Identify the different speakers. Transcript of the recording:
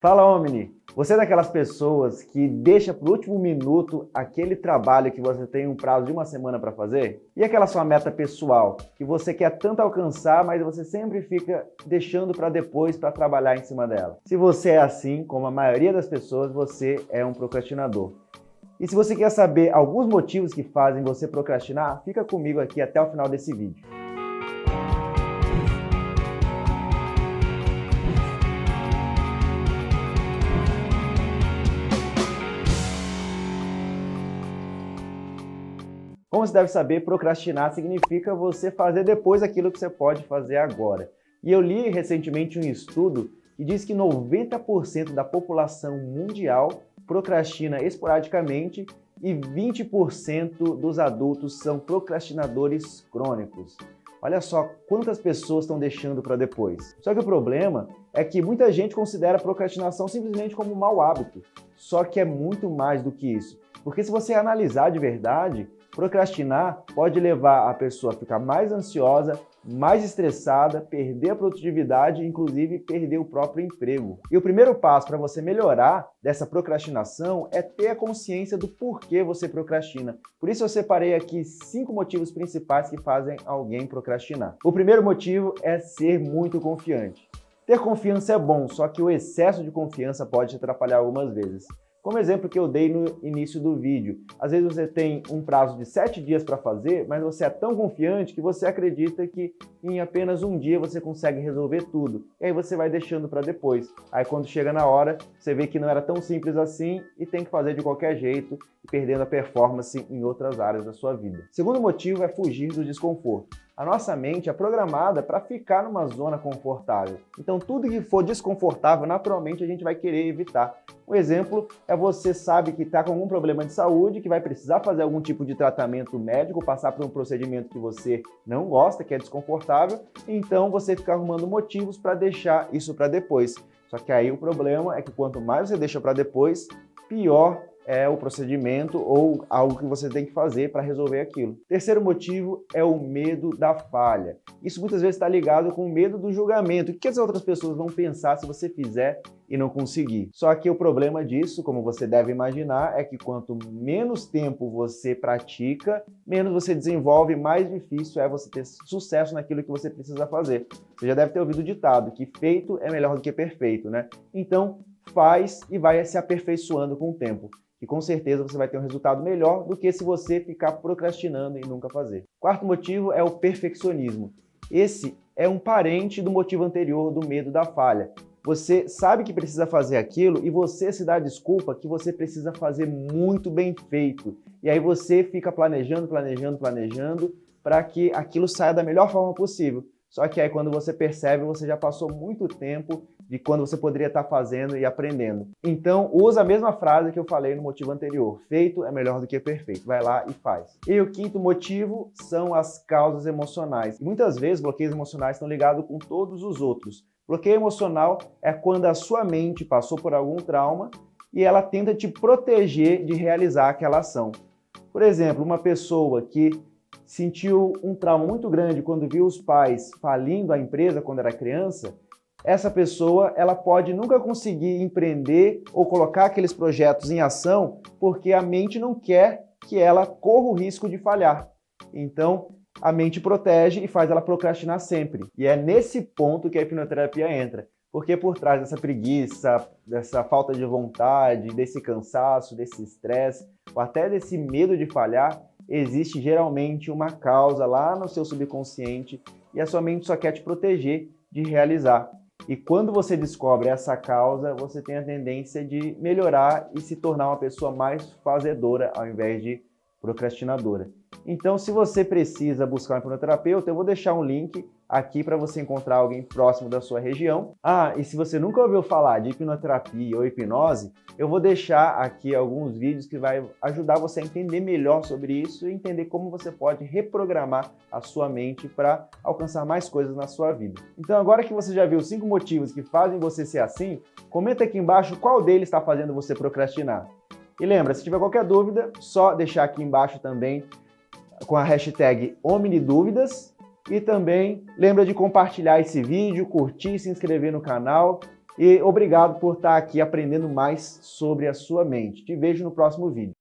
Speaker 1: Fala, Omni! Você é daquelas pessoas que deixa para o último minuto aquele trabalho que você tem um prazo de uma semana para fazer? E aquela sua meta pessoal que você quer tanto alcançar, mas você sempre fica deixando para depois para trabalhar em cima dela? Se você é assim, como a maioria das pessoas, você é um procrastinador. E se você quer saber alguns motivos que fazem você procrastinar, fica comigo aqui até o final desse vídeo. Como você deve saber, procrastinar significa você fazer depois aquilo que você pode fazer agora. E eu li recentemente um estudo que diz que 90% da população mundial procrastina esporadicamente e 20% dos adultos são procrastinadores crônicos. Olha só quantas pessoas estão deixando para depois. Só que o problema é que muita gente considera a procrastinação simplesmente como um mau hábito. Só que é muito mais do que isso. Porque se você analisar de verdade, procrastinar pode levar a pessoa a ficar mais ansiosa, mais estressada, perder a produtividade e, inclusive, perder o próprio emprego. E o primeiro passo para você melhorar dessa procrastinação é ter a consciência do porquê você procrastina. Por isso eu separei aqui 5 motivos principais que fazem alguém procrastinar. O primeiro motivo é ser muito confiante. Ter confiança é bom, só que o excesso de confiança pode te atrapalhar algumas vezes. Como exemplo que eu dei no início do vídeo, às vezes você tem um prazo de 7 dias para fazer, mas você é tão confiante que você acredita que em apenas um dia você consegue resolver tudo. E aí você vai deixando para depois. Aí quando chega na hora, você vê que não era tão simples assim e tem que fazer de qualquer jeito, perdendo a performance em outras áreas da sua vida. Segundo motivo é fugir do desconforto. A nossa mente é programada para ficar numa zona confortável. Então tudo que for desconfortável, naturalmente a gente vai querer evitar. Um exemplo é você sabe que está com algum problema de saúde, que vai precisar fazer algum tipo de tratamento médico, passar por um procedimento que você não gosta, que é desconfortável, então você fica arrumando motivos para deixar isso para depois. Só que aí o problema é que quanto mais você deixa para depois, pior é o procedimento ou algo que você tem que fazer para resolver aquilo. Terceiro motivo é o medo da falha. Isso muitas vezes está ligado com o medo do julgamento. O que as outras pessoas vão pensar se você fizer e não conseguir? Só que o problema disso, como você deve imaginar, é que quanto menos tempo você pratica, menos você desenvolve, mais difícil é você ter sucesso naquilo que você precisa fazer. Você já deve ter ouvido o ditado que feito é melhor do que perfeito, né? Então, faz e vai se aperfeiçoando com o tempo. E com certeza você vai ter um resultado melhor do que se você ficar procrastinando e nunca fazer. Quarto motivo é o perfeccionismo. Esse é um parente do motivo anterior do medo da falha. Você sabe que precisa fazer aquilo e você se dá desculpa que você precisa fazer muito bem feito. E aí você fica planejando para que aquilo saia da melhor forma possível. Só que aí quando você percebe, você já passou muito tempo de quando você poderia estar fazendo e aprendendo. Então, usa a mesma frase que eu falei no motivo anterior. Feito é melhor do que perfeito. Vai lá e faz. E o quinto motivo são as causas emocionais. E muitas vezes, bloqueios emocionais estão ligados com todos os outros. Bloqueio emocional é quando a sua mente passou por algum trauma e ela tenta te proteger de realizar aquela ação. Por exemplo, uma pessoa que sentiu um trauma muito grande quando viu os pais falindo a empresa quando era criança, essa pessoa ela pode nunca conseguir empreender ou colocar aqueles projetos em ação porque a mente não quer que ela corra o risco de falhar. Então, a mente protege e faz ela procrastinar sempre. E é nesse ponto que a hipnoterapia entra. Porque por trás dessa preguiça, dessa falta de vontade, desse cansaço, desse estresse, ou até desse medo de falhar, existe geralmente uma causa lá no seu subconsciente e a sua mente só quer te proteger de realizar. E quando você descobre essa causa, você tem a tendência de melhorar e se tornar uma pessoa mais fazedora ao invés de procrastinadora. Então, se você precisa buscar um hipnoterapeuta, eu vou deixar um link aqui para você encontrar alguém próximo da sua região. E se você nunca ouviu falar de hipnoterapia ou hipnose, eu vou deixar aqui alguns vídeos que vai ajudar você a entender melhor sobre isso e entender como você pode reprogramar a sua mente para alcançar mais coisas na sua vida. Então, agora que você já viu 5 motivos que fazem você ser assim, comenta aqui embaixo qual deles está fazendo você procrastinar. E lembra, se tiver qualquer dúvida, só deixar aqui embaixo também com a hashtag OmniDúvidas. E também lembra de compartilhar esse vídeo, curtir, se inscrever no canal E obrigado por estar aqui aprendendo mais sobre a sua mente. Te vejo no próximo vídeo.